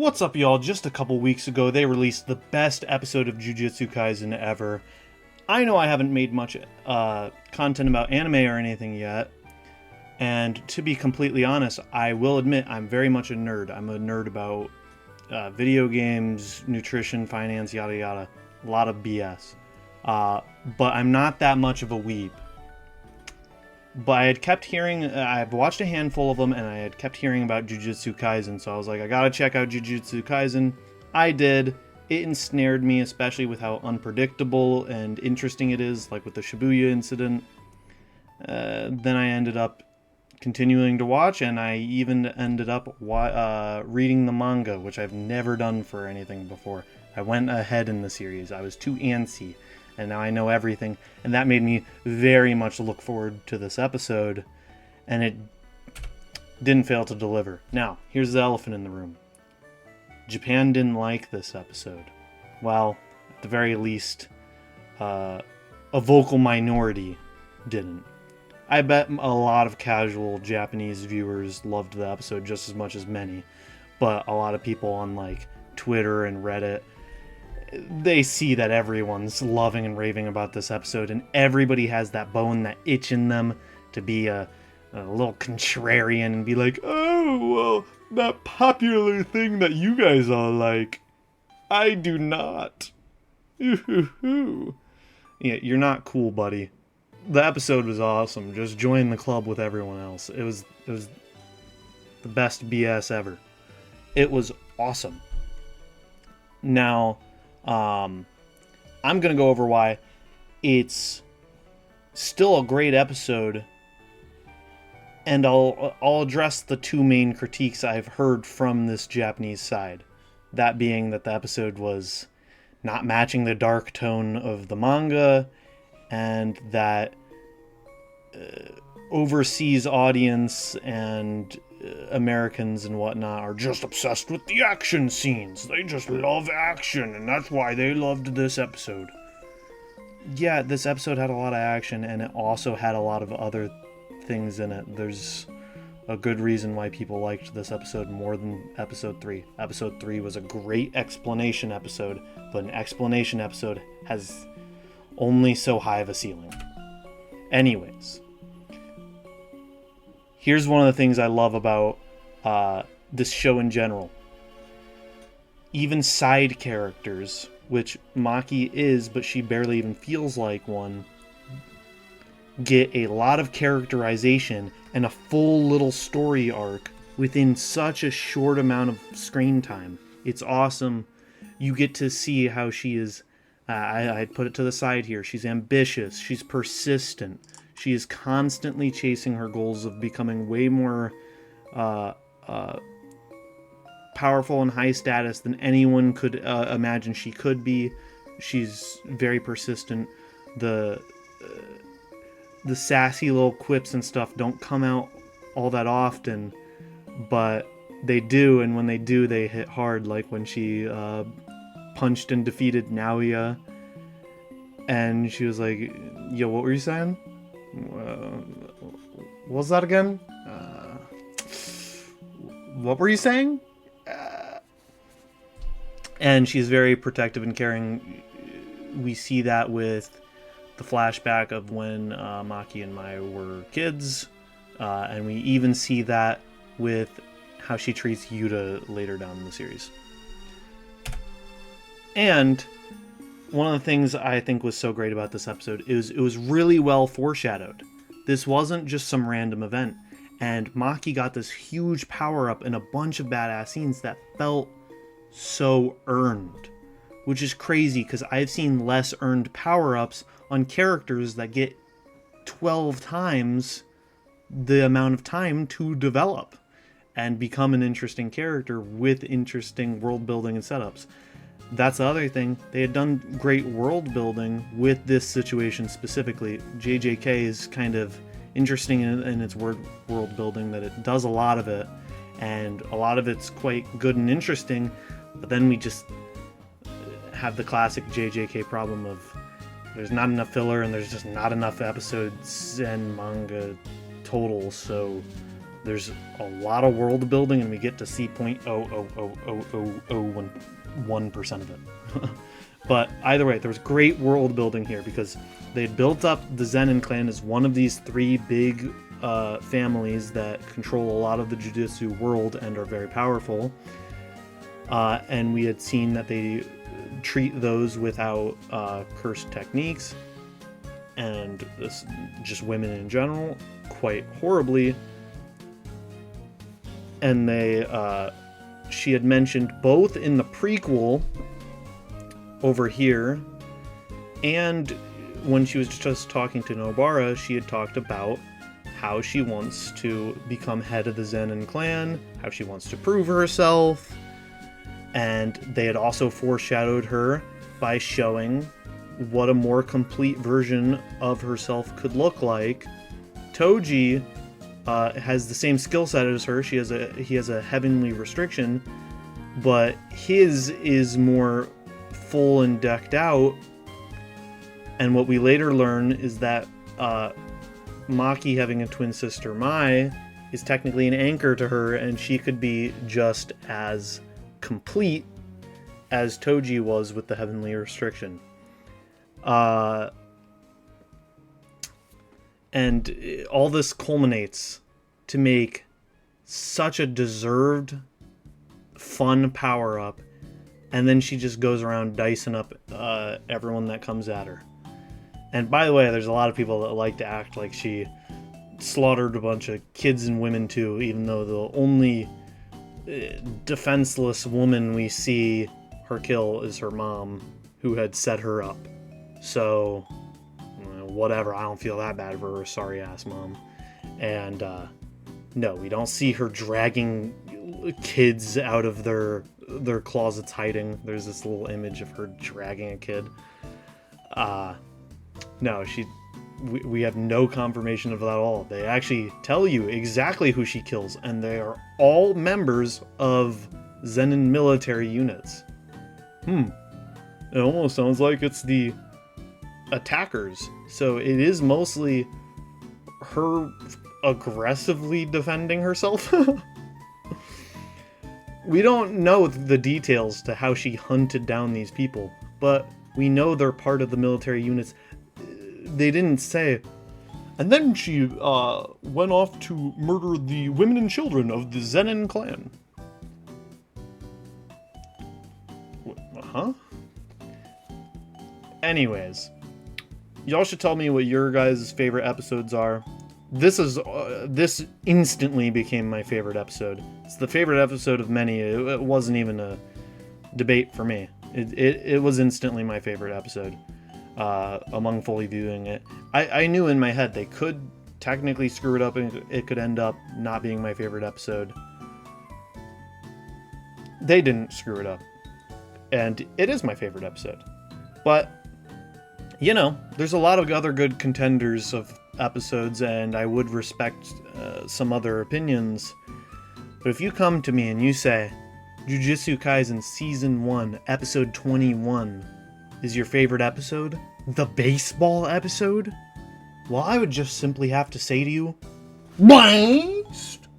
What's up, y'all? Just a couple weeks ago, they released the best episode of Jujutsu Kaisen ever. I know I haven't made much content about anime or anything yet, and to be completely honest, I will admit I'm very much a nerd. I'm a nerd about video games, nutrition, finance, yada yada. A lot of BS. But I'm not that much of a weeb. But I had kept hearing, I've watched a handful of them, and I had kept hearing about Jujutsu Kaisen, so I was like, I gotta check out Jujutsu Kaisen. I did. It ensnared me, especially with how unpredictable and interesting it is, like with the Shibuya incident. Then I ended up continuing to watch, and I even ended up reading the manga, which I've never done for anything before. I went ahead in the series. I was too antsy. And now I know everything, and that made me very much look forward to this episode, and it didn't fail to deliver. Now, here's the elephant in the room. Japan didn't like this episode. Well, at the very least, a vocal minority didn't. I bet a lot of casual Japanese viewers loved the episode just as much as many, but a lot of people on like Twitter and Reddit, they see that everyone's loving and raving about this episode, and everybody has that bone, that itch in them to be a little contrarian and be like, oh, well, that popular thing that you guys all like, I do not. Ooh. Yeah, you're not cool, buddy. The episode was awesome. Just join the club with everyone else. It was the best BS ever. It was awesome. Now, I'm going to go over why it's still a great episode, and I'll address the two main critiques I've heard from this Japanese side. That being that the episode was not matching the dark tone of the manga, and that overseas audience and Americans and whatnot are just obsessed with the action scenes. They just love action, and that's why they loved this episode. Yeah, this episode had a lot of action, and it also had a lot of other things in it. There's a good reason why people liked this episode more than episode 3. Episode 3 was a great explanation episode, but an explanation episode has only so high of a ceiling. Anyways, here's one of the things I love about this show in general. Even side characters, which Maki is, but she barely even feels like one, get a lot of characterization and a full little story arc within such a short amount of screen time. It's awesome. You get to see how she is, I'd put it to the side here, she's ambitious, she's persistent. She is constantly chasing her goals of becoming way more powerful and high status than anyone could imagine she could be. She's very persistent. The sassy little quips and stuff don't come out all that often, but they do, and when they do, they hit hard, like when she punched and defeated Naoya, and she was like, yo, what were you saying? What was that again? What were you saying? And she's very protective and caring. We see that with the flashback of when Maki and Mai were kids, and we even see that with how she treats Yuta later down in the series. And one of the things I think was so great about this episode is it was really well foreshadowed. This wasn't just some random event. And Maki got this huge power-up in a bunch of badass scenes that felt so earned. Which is crazy, because I've seen less earned power-ups on characters that get 12 times the amount of time to develop and become an interesting character with interesting world building and setups. That's the other thing. They had done great world building with this situation specifically. JJK is kind of interesting in its world building, that it does a lot of it, and a lot of it's quite good and interesting, but then we just have the classic JJK problem of there's not enough filler and there's just not enough episodes and manga total, so There's a lot of world building, and we get to see 0.0000001% of it. But either way, there was great world building here because they had built up the Zenin clan as one of these three big families that control a lot of the Jujutsu world and are very powerful. And we had seen that they treat those without cursed techniques and just women in general quite horribly. And she had mentioned both in the prequel over here and when she was just talking to Nobara, she had talked about how she wants to become head of the Zenin clan, how she wants to prove herself, and they had also foreshadowed her by showing what a more complete version of herself could look like. Toji has the same skill set as her. He has a heavenly restriction, but his is more full and decked out. And what we later learn is that Maki, having a twin sister Mai, is technically an anchor to her, and she could be just as complete as Toji was with the heavenly restriction. And all this culminates to make such a deserved, fun power-up, and then she just goes around dicing up everyone that comes at her. And by the way, there's a lot of people that like to act like she slaughtered a bunch of kids and women too, even though the only defenseless woman we see her kill is her mom, who had set her up. So, whatever, I don't feel that bad for her sorry-ass mom. And, no, we don't see her dragging kids out of their closets hiding. There's this little image of her dragging a kid. No, we have no confirmation of that at all. They actually tell you exactly who she kills, and they are all members of Zenin military units. It almost sounds like it's the attackers. So it is mostly her aggressively defending herself. We don't know the details to how she hunted down these people, but we know they're part of the military units. They didn't say, and then she went off to murder the women and children of the Zenin clan. Huh? Anyways, y'all should tell me what your guys' favorite episodes are. This instantly became my favorite episode. It's the favorite episode of many. It wasn't even a debate for me. It was instantly my favorite episode among fully viewing it. I knew in my head they could technically screw it up and it could end up not being my favorite episode. They didn't screw it up. And it is my favorite episode. But, you know, there's a lot of other good contenders of episodes, and I would respect some other opinions. But if you come to me and you say, Jujutsu Kaisen Season 1, Episode 21 is your favorite episode? The baseball episode? Well, I would just simply have to say to you, Bang!